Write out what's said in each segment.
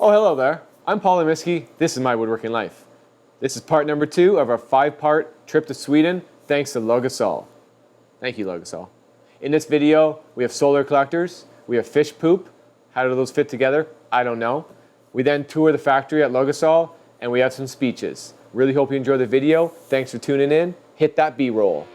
Oh, hello there. I'm Paul Lemiski. This is my woodworking life. This is part number 2 of our 5-part trip to Sweden, thanks to Logosol. Thank you, Logosol. In this video, we have solar collectors, we have fish poop. How do those fit together? I don't know. We then tour the factory at Logosol, and we have some speeches. Really hope you enjoy the video. Thanks for tuning in. Hit that B-roll.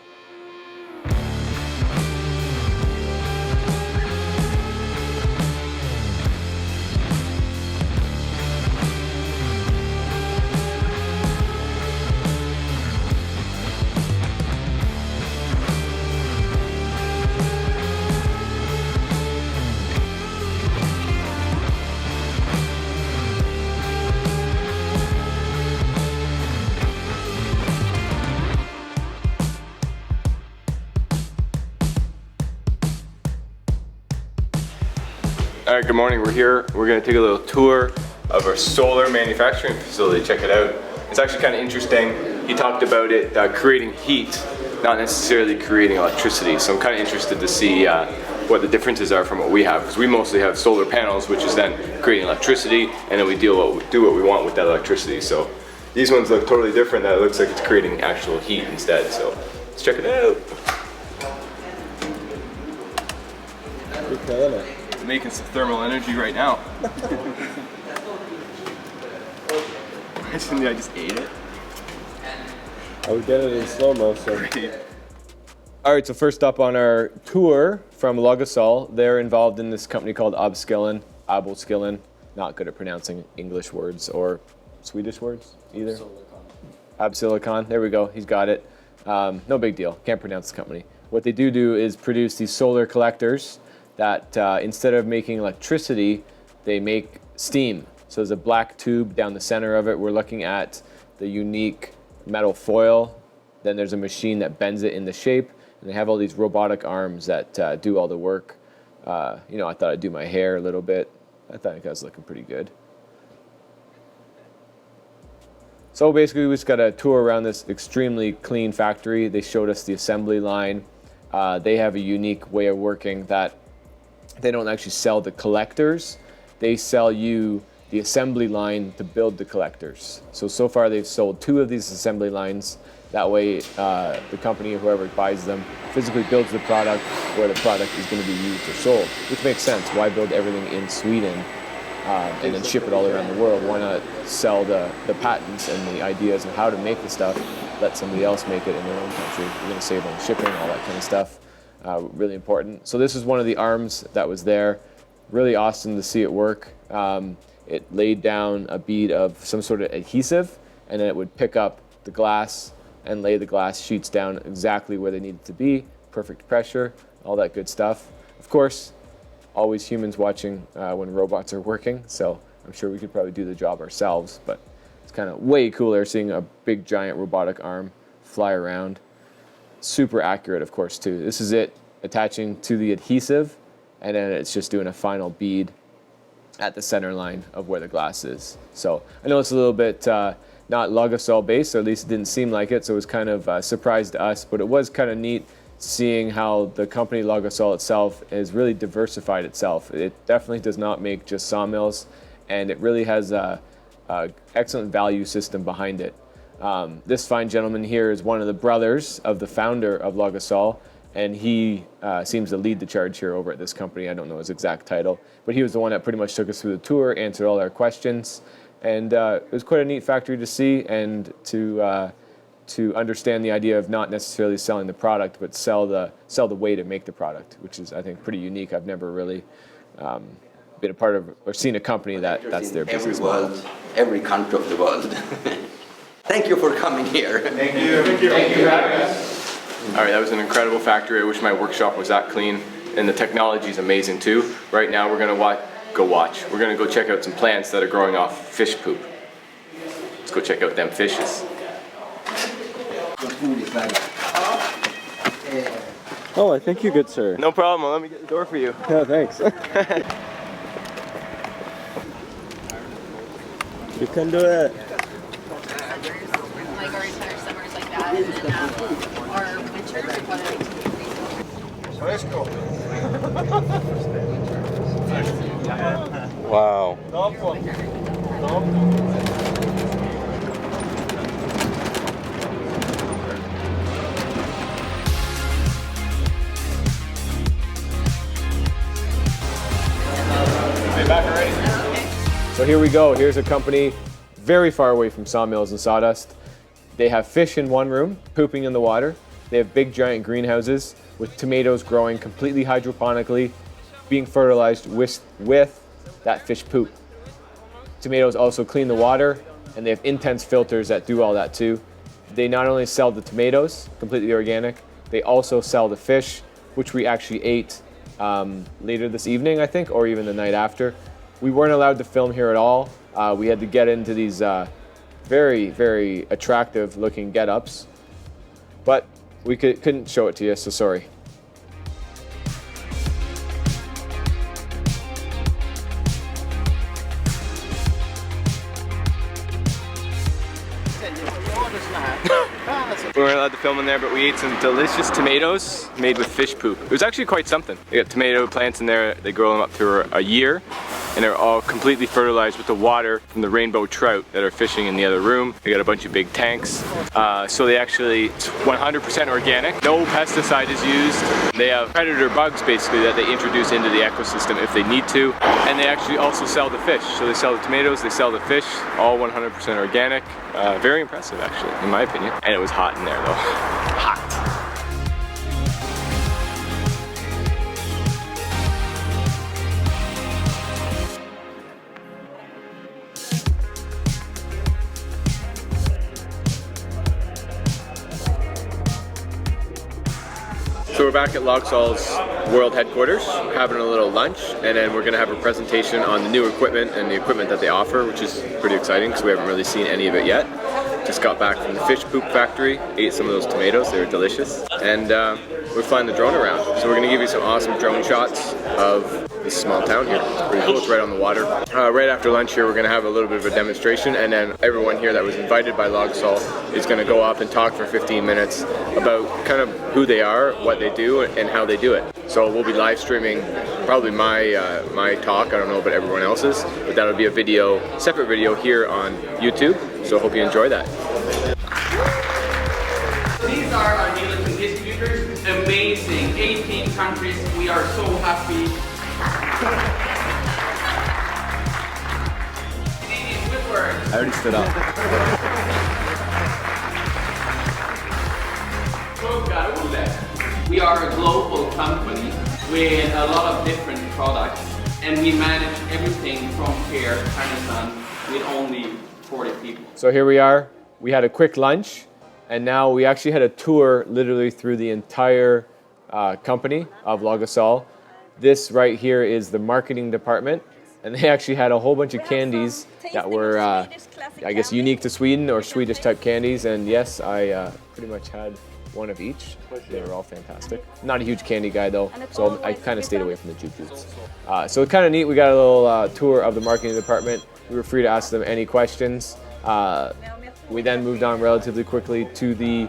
All right, good morning. We're here. We're going to take a little tour of our solar manufacturing facility. Check it out. It's actually kind of interesting. He talked about it creating heat, not necessarily creating electricity. So I'm kind of interested to see what the differences are from what we have, because we mostly have solar panels, which is then creating electricity, and then we do what we want with that electricity. So these ones look totally different. That it looks like it's creating actual heat instead. So let's check it out. You're killing it. Making some thermal energy right now. Imagine I just ate it. I would get it in slow-mo, so. All right, so first up on our tour from Logosol, they're involved in this company called Abelskillen. Not good at pronouncing English words or Swedish words either. Absilicon, there we go, he's got it. No big deal, can't pronounce the company. What they do is produce these solar collectors that instead of making electricity, they make steam. So there's a black tube down the center of it. We're looking at the unique metal foil. Then there's a machine that bends it in the shape. And they have all these robotic arms that do all the work. I thought I'd do my hair a little bit. I thought it was looking pretty good. So basically we just got a tour around this extremely clean factory. They showed us the assembly line. They have a unique way of working that they don't actually sell the collectors. They sell you the assembly line to build the collectors. So far they've sold 2 of these assembly lines. That way the company, whoever buys them, physically builds the product where the product is going to be used or sold, which makes sense. Why build everything in Sweden and then ship it all around the world? Why not sell the patents and the ideas of how to make the stuff, let somebody else make it in their own country? You're going to save on shipping, all that kind of stuff. Really important. So this is one of the arms that was there. Really awesome to see it work. It laid down a bead of some sort of adhesive, and then it would pick up the glass and lay the glass sheets down exactly where they needed to be. Perfect pressure, all that good stuff. Of course, always humans watching when robots are working, so I'm sure we could probably do the job ourselves, but it's kind of way cooler seeing a big giant robotic arm fly around. Super accurate, of course, too. This is it attaching to the adhesive, and then it's just doing a final bead at the center line of where the glass is. So I know it's a little bit not Logosol based, or at least it didn't seem like it, so it was kind of a surprise to us, but it was kind of neat seeing how the company Logosol itself has really diversified itself. It definitely does not make just sawmills, and it really has a excellent value system behind it. This fine gentleman here is one of the brothers of the founder of Logosol, and he seems to lead the charge here over at this company. I don't know his exact title, but he was the one that pretty much took us through the tour, answered all our questions, and it was quite a neat factory to see and to understand the idea of not necessarily selling the product, but sell the way to make the product, which is, I think, pretty unique. I've never really been a part of or seen a company that's their business model. Every country of the world. Thank you for coming here. Thank you. Thank you for having us. All right, that was an incredible factory. I wish my workshop was that clean, and the technology is amazing too. Right now, we're gonna go watch. We're gonna go check out some plants that are growing off fish poop. Let's go check out them fishes. Oh, I thank you, good sir. No problem. Let me get the door for you. Yeah, thanks. You can do it. Like our entire summers like that, and then our winters are Let's go. Wow. Back already? So here we go. Here's a company very far away from sawmills and sawdust. They have fish in one room, pooping in the water. They have big giant greenhouses with tomatoes growing completely hydroponically, being fertilized with that fish poop. Tomatoes also clean the water, and they have intense filters that do all that too. They not only sell the tomatoes, completely organic, they also sell the fish, which we actually ate later this evening, I think, or even the night after. We weren't allowed to film here at all. We had to get into these very, very attractive looking get-ups, but we couldn't show it to you, so sorry. We weren't allowed to film in there, but we ate some delicious tomatoes made with fish poop. It was actually quite something. They got tomato plants in there, they grow them up through a year, and they're all completely fertilized with the water from the rainbow trout that are fishing in the other room. They got a bunch of big tanks. So they actually, it's 100% organic. No pesticide is used. They have predator bugs basically that they introduce into the ecosystem if they need to. And they actually also sell the fish. So they sell the tomatoes, they sell the fish, all 100% organic. Very impressive actually, in my opinion. And it was hot in there though. Hot. So we're back at Logosol's world headquarters, having a little lunch, and then we're going to have a presentation on the new equipment and the equipment that they offer, which is pretty exciting because we haven't really seen any of it yet. Just got back from the fish poop factory, ate some of those tomatoes, they were delicious, and we're flying the drone around. So we're going to give you some awesome drone shots of this small town here. It's pretty cool, it's right on the water. Right after lunch here, we're going to have a little bit of a demonstration, and then everyone here that was invited by Logosol is going to go off and talk for 15 minutes about kind of who they are, what they do, and how they do it. So we'll be live streaming probably my talk, I don't know about everyone else's, but that'll be a video, separate video here on YouTube, so hope you enjoy that. These are our dealers and distributors. Amazing, 18 countries. We are so happy. Canadian Woodworks. I already stood up. We are a global company with a lot of different products, and we manage everything from here, Amazon, with only 40 people. So here we are. We had a quick lunch, and now we actually had a tour literally through the entire company of Logosol. This right here is the marketing department, and they actually had a whole bunch of candies that were, I guess, unique to Sweden or Swedish type candies. And yes, I pretty much had one of each. They were all fantastic. Not a huge candy guy though, so I kind of stayed away from the jujubes. So it's kind of neat. We got a little tour of the marketing department. We were free to ask them any questions. We then moved on relatively quickly to the,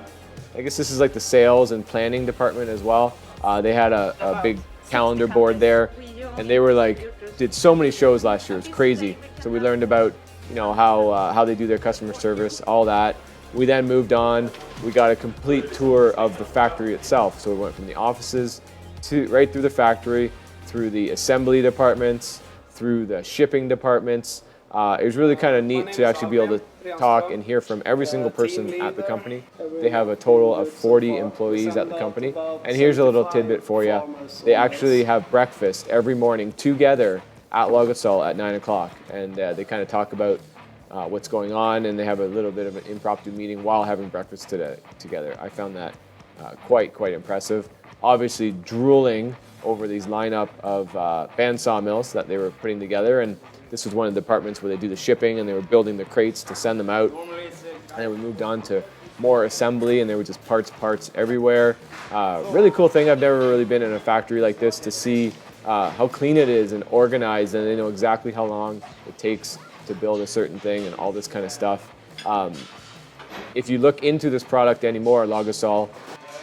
I guess this is like the sales and planning department as well. They had a big calendar board there, and they were like, did so many shows last year. It was crazy. So we learned about, you know, how they do their customer service, all that. We then moved on. We got a complete tour of the factory itself. So we went from the offices to right through the factory, through the assembly departments, through the shipping departments. It was really kind of neat to actually be able to talk and hear from every single person at the company. They have a total of 40 employees at the company. And here's a little tidbit for you. They actually have breakfast every morning together at Logosol at 9 o'clock. And they kind of talk about what's going on, and they have a little bit of an impromptu meeting while having breakfast together. I found that quite impressive. Obviously drooling over these lineup of band sawmills that they were putting together, and this was one of the departments where they do the shipping, and they were building the crates to send them out. And then we moved on to more assembly, and there were just parts everywhere. Really cool thing. I've never really been in a factory like this to see how clean it is and organized, and they know exactly how long it takes to build a certain thing and all this kind of stuff. If you look into this product anymore, Logosol,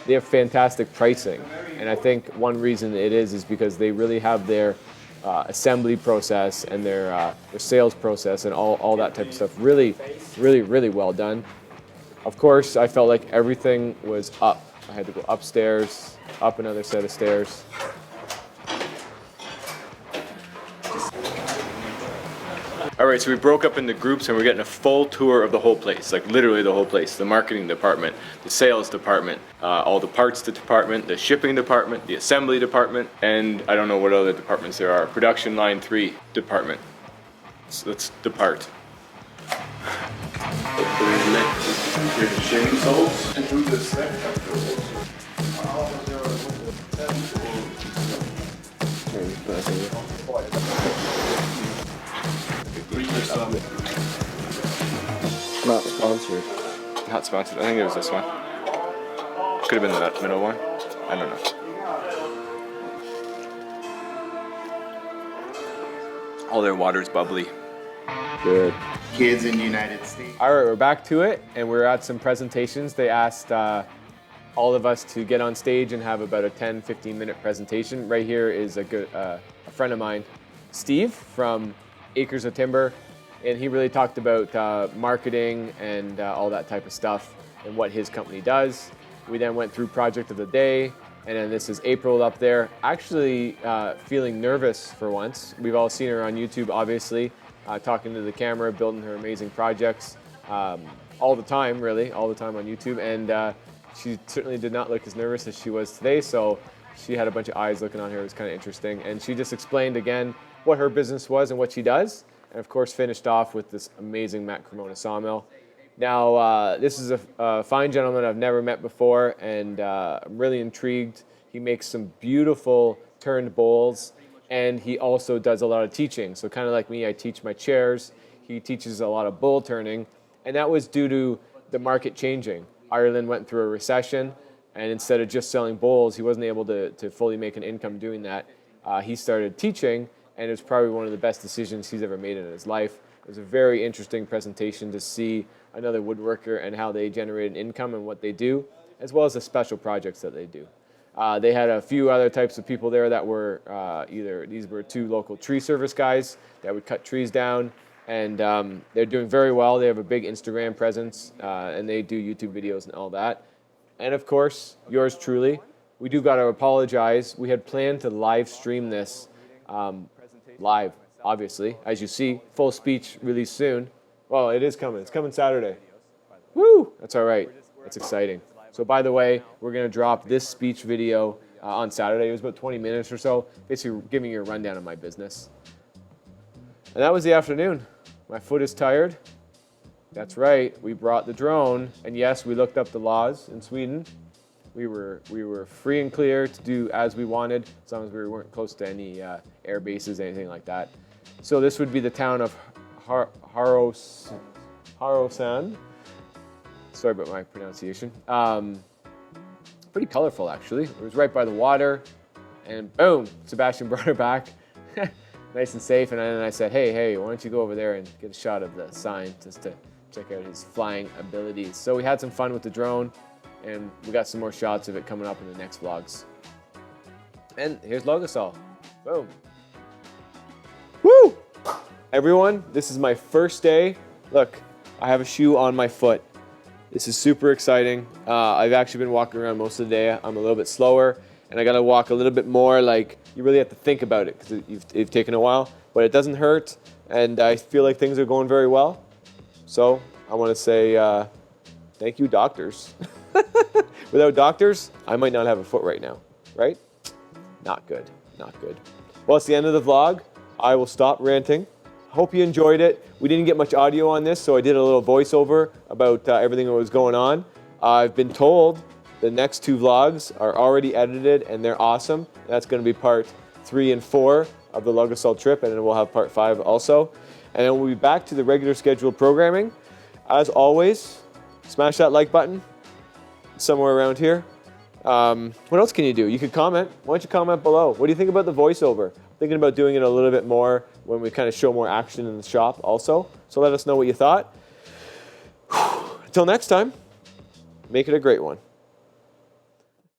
they have fantastic pricing. And I think one reason it is because they really have their assembly process and their sales process and all that type of stuff. Really, really, really well done. Of course, I felt like everything was up. I had to go upstairs, up another set of stairs. All right, so we broke up into groups and we're getting a full tour of the whole place, like literally the whole place. The marketing department, the sales department, all the parts department, the shipping department, the assembly department, and I don't know what other departments there are. Production line 3 department. So let's depart. Not sponsored. Not sponsored. I think it was this one. Could have been that middle one. I don't know. All their water's bubbly. Good. Kids in the United States. All right, we're back to it, and we're at some presentations. They asked all of us to get on stage and have about a 10-15 minute presentation. Right here is a friend of mine, Steve from Acres of Timber, and he really talked about marketing and all that type of stuff and what his company does. We then went through project of the day, and then this is April up there, actually feeling nervous for once. We've all seen her on YouTube, obviously, talking to the camera, building her amazing projects all the time, really, all the time on YouTube, and she certainly did not look as nervous as she was today, so she had a bunch of eyes looking on her. It was kind of interesting, and she just explained again what her business was and what she does, and of course finished off with this amazing Matt Cremona sawmill. Now, this is a fine gentleman I've never met before, and I'm really intrigued. He makes some beautiful turned bowls, and he also does a lot of teaching. So kind of like me, I teach my chairs. He teaches a lot of bowl turning, and that was due to the market changing. Ireland went through a recession, and instead of just selling bowls, he wasn't able to fully make an income doing that. He started teaching, and it was probably one of the best decisions he's ever made in his life. It was a very interesting presentation to see another woodworker and how they generate an income and what they do, as well as the special projects that they do. They had a few other types of people there that were these were 2 local tree service guys that would cut trees down, and they're doing very well. They have a big Instagram presence, and they do YouTube videos and all that. And of course, yours truly. We do got to apologize. We had planned to live stream this live, obviously. As you see, full speech really soon. Well, it is coming. It's coming Saturday. Woo! That's all right. That's exciting. So by the way, we're going to drop this speech video on Saturday. It was about 20 minutes or so, basically giving you a rundown of my business. And that was the afternoon. My foot is tired. That's right. We brought the drone. And yes, we looked up the laws in Sweden. We were free and clear to do as we wanted, as long as we weren't close to any air bases, anything like that. So this would be the town of Harosand. Sorry about my pronunciation. Pretty colorful, actually. It was right by the water, and boom, Sebastian brought her back, nice and safe. And then I said, hey, why don't you go over there and get a shot of the sign just to check out his flying abilities. So we had some fun with the drone, and we got some more shots of it coming up in the next vlogs. And here's Logosol. Boom. Woo! Everyone, this is my first day. Look, I have a shoe on my foot. This is super exciting. I've actually been walking around most of the day. I'm a little bit slower, and I gotta walk a little bit more. Like, you really have to think about it because it's taken a while, but it doesn't hurt, and I feel like things are going very well. So I want to say thank you, doctors. Without doctors, I might not have a foot right now, right? Not good, not good. Well, it's the end of the vlog. I will stop ranting. Hope you enjoyed it. We didn't get much audio on this, so I did a little voiceover about everything that was going on. I've been told the next 2 vlogs are already edited and they're awesome. That's going to be part 3 and 4 of the Logosol trip, and then we'll have part 5 also. And then we'll be back to the regular scheduled programming. As always, smash that like button somewhere around here. What else can you do? You could comment. Why don't you comment below? What do you think about the voiceover? Thinking about doing it a little bit more when we kind of show more action in the shop also. So let us know what you thought. Until next time, make it a great one.